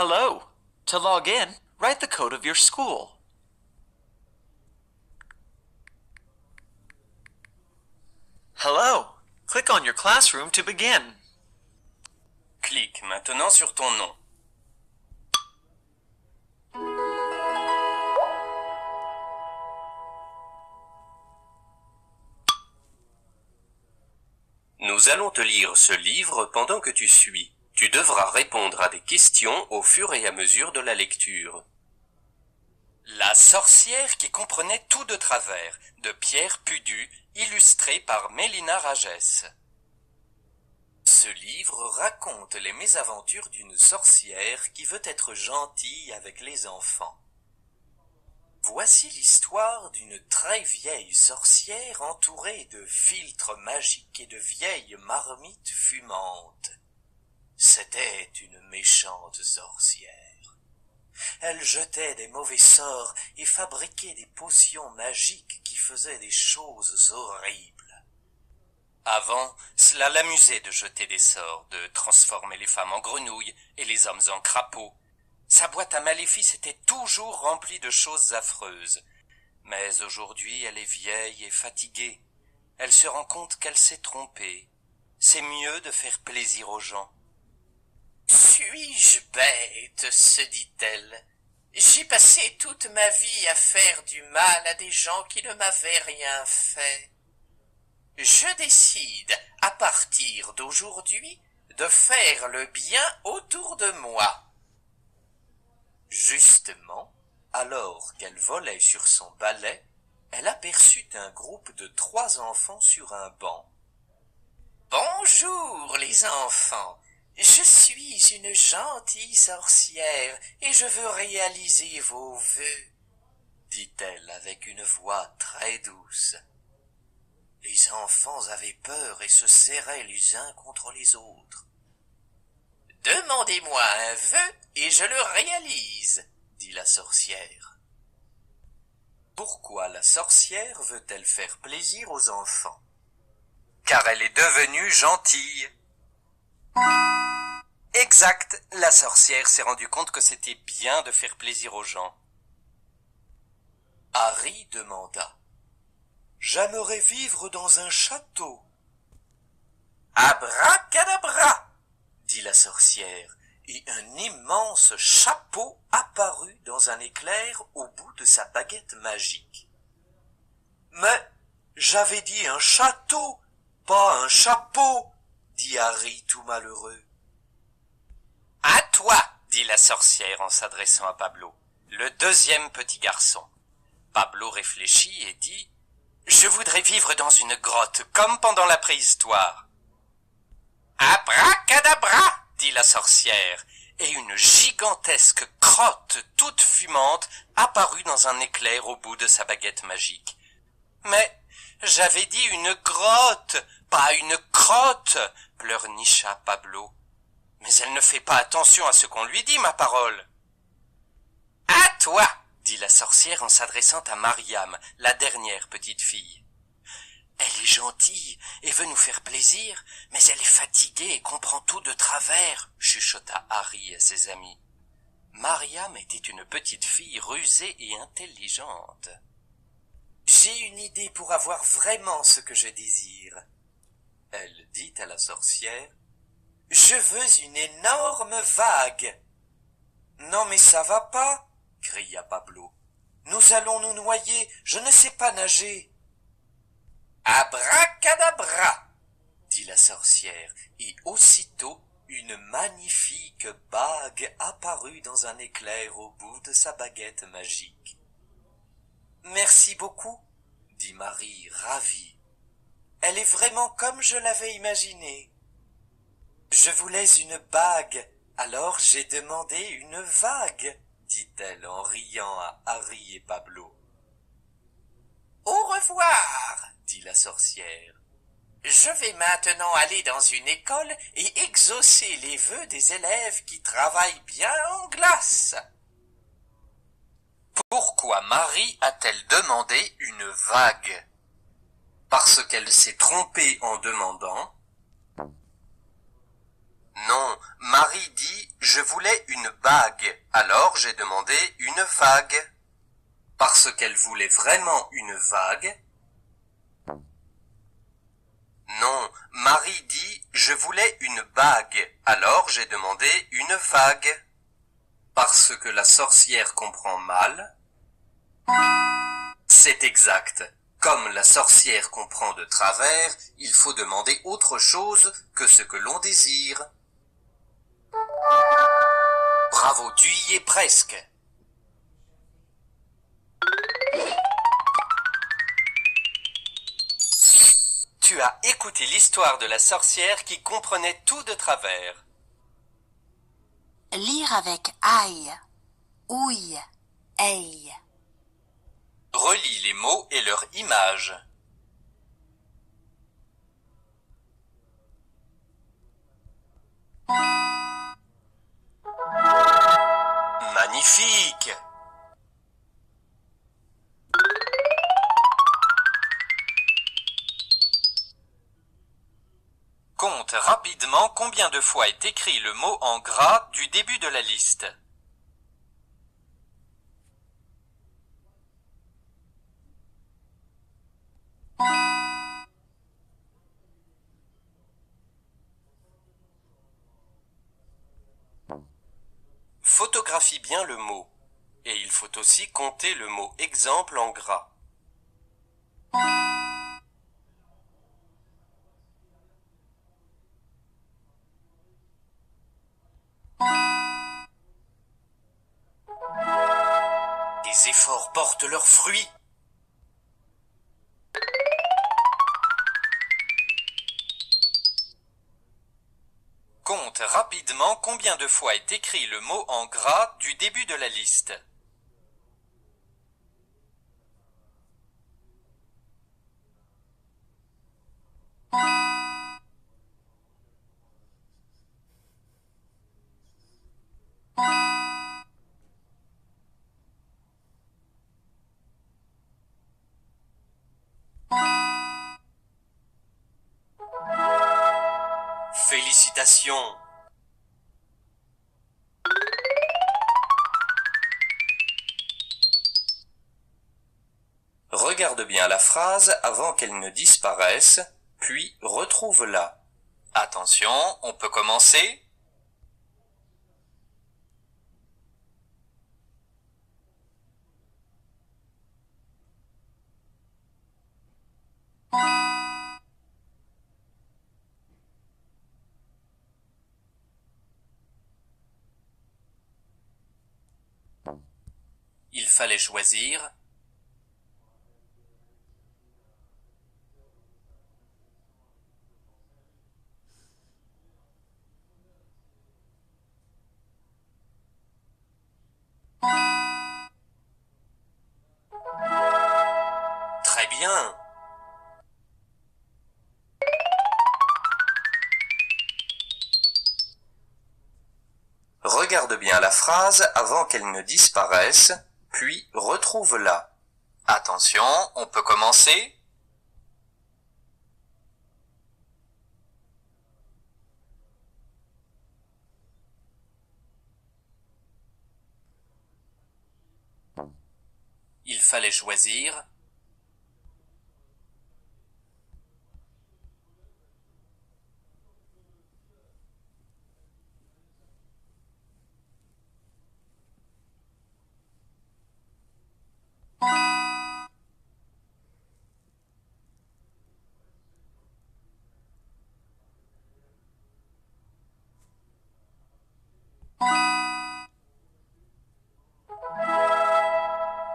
Hello. To log in, write the code of your school. Hello. Click on your classroom to begin. Clique maintenant sur ton nom. Nous allons te lire ce livre pendant que tu suis. Tu devras répondre à des questions au fur et à mesure de la lecture. La sorcière qui comprenait tout de travers, de Pierre Pudu, illustré par Mélina Ragès. Ce livre raconte les mésaventures d'une sorcière qui veut être gentille avec les enfants. Voici l'histoire d'une très vieille sorcière entourée de philtres magiques et de vieilles marmites fumantes. C'était une méchante sorcière. Elle jetait des mauvais sorts et fabriquait des potions magiques qui faisaient des choses horribles. Avant, cela l'amusait de jeter des sorts, de transformer les femmes en grenouilles et les hommes en crapauds. Sa boîte à maléfices était toujours remplie de choses affreuses. Mais aujourd'hui, elle est vieille et fatiguée. Elle se rend compte qu'elle s'est trompée. C'est mieux de faire plaisir aux gens. « Suis-je bête ?» se dit-elle. « J'ai passé toute ma vie à faire du mal à des gens qui ne m'avaient rien fait. Je décide, à partir d'aujourd'hui, de faire le bien autour de moi. » Justement, alors qu'elle volait sur son balai, elle aperçut un groupe de 3 enfants sur un banc. « Bonjour les enfants, je suis une gentille sorcière et je veux réaliser vos vœux, » dit-elle avec une voix très douce. Les enfants avaient peur et se serraient les uns contre les autres. « Demandez-moi un vœu et je le réalise, » dit la sorcière. Pourquoi la sorcière veut-elle faire plaisir aux enfants? Car elle est devenue gentille. Exact, la sorcière s'est rendue compte que c'était bien de faire plaisir aux gens. Harry demanda: « J'aimerais vivre dans un château. »« Abracadabra !» dit la sorcière, et un immense chapeau apparut dans un éclair au bout de sa baguette magique. « Mais j'avais dit un château, pas un chapeau !» dit Harry tout malheureux. « À toi !» dit la sorcière en s'adressant à Pablo, le deuxième petit garçon. Pablo réfléchit et dit: « Je voudrais vivre dans une grotte, comme pendant la préhistoire. »« Abracadabra !» dit la sorcière, et une gigantesque crotte toute fumante apparut dans un éclair au bout de sa baguette magique. « Mais j'avais dit une grotte, pas une crotte !» pleurnicha Pablo. « Mais elle ne fait pas attention à ce qu'on lui dit, ma parole. »« À toi !» dit la sorcière en s'adressant à Mariam, la dernière petite fille. « Elle est gentille et veut nous faire plaisir, mais elle est fatiguée et comprend tout de travers, » chuchota Harry à ses amis. Mariam était une petite fille rusée et intelligente. « J'ai une idée pour avoir vraiment ce que je désire. » Elle dit à la sorcière: « Je veux une énorme vague. »« Non mais ça va pas !» cria Pablo. « Nous allons nous noyer, je ne sais pas nager. »« Abracadabra !» dit la sorcière, et aussitôt une magnifique bague apparut dans un éclair au bout de sa baguette magique. « Merci beaucoup, » dit Marie ravie. « Elle est vraiment comme je l'avais imaginé. Je voulais une bague, alors j'ai demandé une vague, » dit-elle en riant à Harry et Pablo. « Au revoir, » dit la sorcière. « Je vais maintenant aller dans une école et exaucer les vœux des élèves qui travaillent bien en glace. » Pourquoi Marie a-t-elle demandé une vague? Parce qu'elle s'est trompée en demandant. Non, Marie dit « Je voulais une bague ». Alors j'ai demandé une vague. Parce qu'elle voulait vraiment une vague. Non, Marie dit « Je voulais une bague ». Alors j'ai demandé une vague. Parce que la sorcière comprend mal. C'est exact. Comme la sorcière comprend de travers, il faut demander autre chose que ce que l'on désire. Bravo, tu y es presque. Tu as écouté l'histoire de la sorcière qui comprenait tout de travers. Lire avec aïe, ouille, aïe. Relis les mots et leurs images. Magnifique! Compte rapidement combien de fois est écrit le mot en gras du début de la liste. Photographie bien le mot. Et il faut aussi compter le mot exemple en gras. Tes efforts portent leurs fruits. Compte rapidement combien de fois est écrit le mot en gras du début de la liste. Félicitations! Regarde bien la phrase avant qu'elle ne disparaisse, puis retrouve-la. Attention, on peut commencer. Il fallait choisir. Très bien. Regarde bien la phrase avant qu'elle ne disparaisse, puis retrouve-la. Attention, on peut commencer. Il fallait choisir.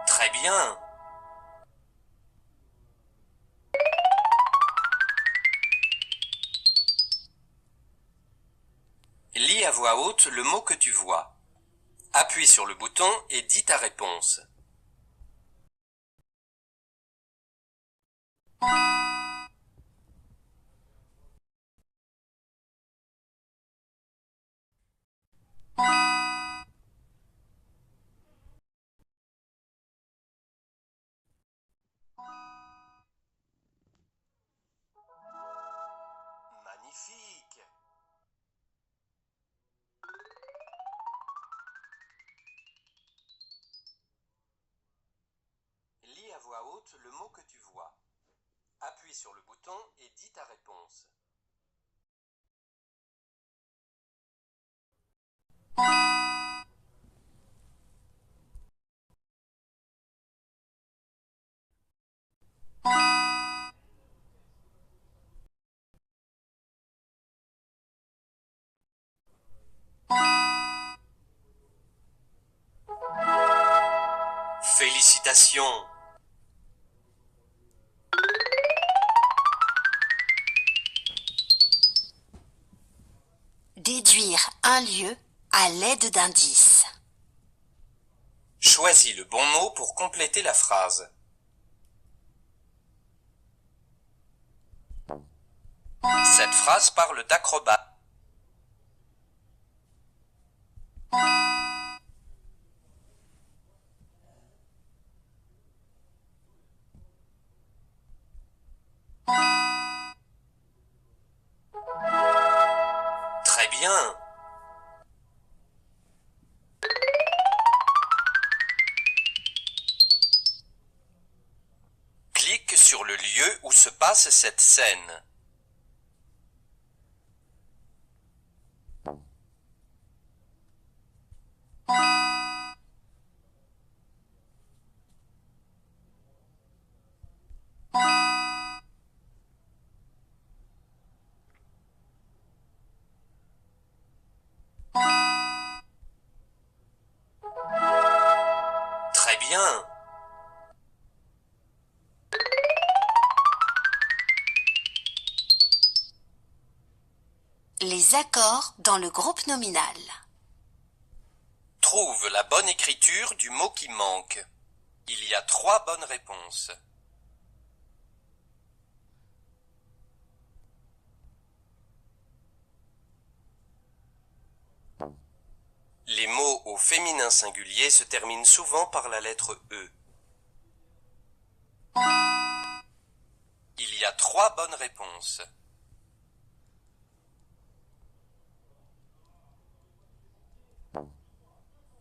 Très bien. Lis à voix haute le mot que tu vois. Appuie sur le bouton et dis ta réponse. Magnifique! Note le mot que tu vois. Appuie sur le bouton et dis ta réponse. Félicitations! Déduire un lieu à l'aide d'indices. Choisis le bon mot pour compléter la phrase. Cette phrase parle d'acrobat. Très bien. Clique sur le lieu où se passe cette scène. Très bien. Les accords dans le groupe nominal. Trouve la bonne écriture du mot qui manque. Il y a 3 bonnes réponses. Les mots au féminin singulier se terminent souvent par la lettre E. Il y a 3 bonnes réponses.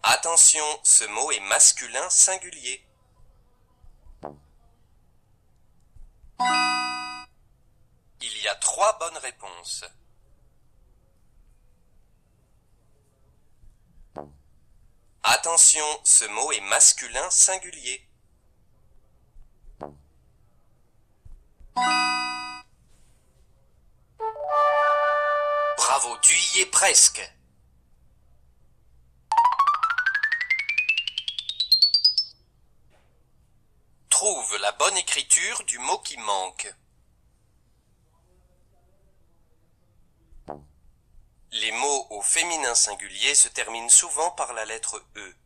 Attention, ce mot est masculin singulier. Il y a 3 bonnes réponses. Attention, ce mot est masculin singulier. Bravo, tu y es presque. Trouve la bonne écriture du mot qui manque. Les mots au féminin singulier se terminent souvent par la lettre E.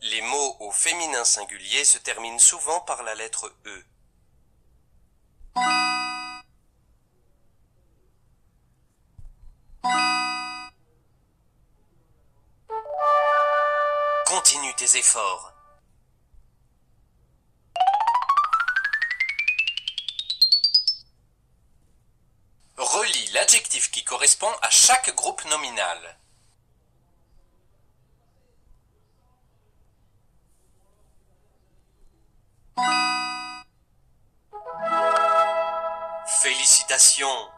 Les mots au féminin singulier se terminent souvent par la lettre E. Continue tes efforts. Relis l'adjectif qui correspond à chaque groupe nominal. Félicitations!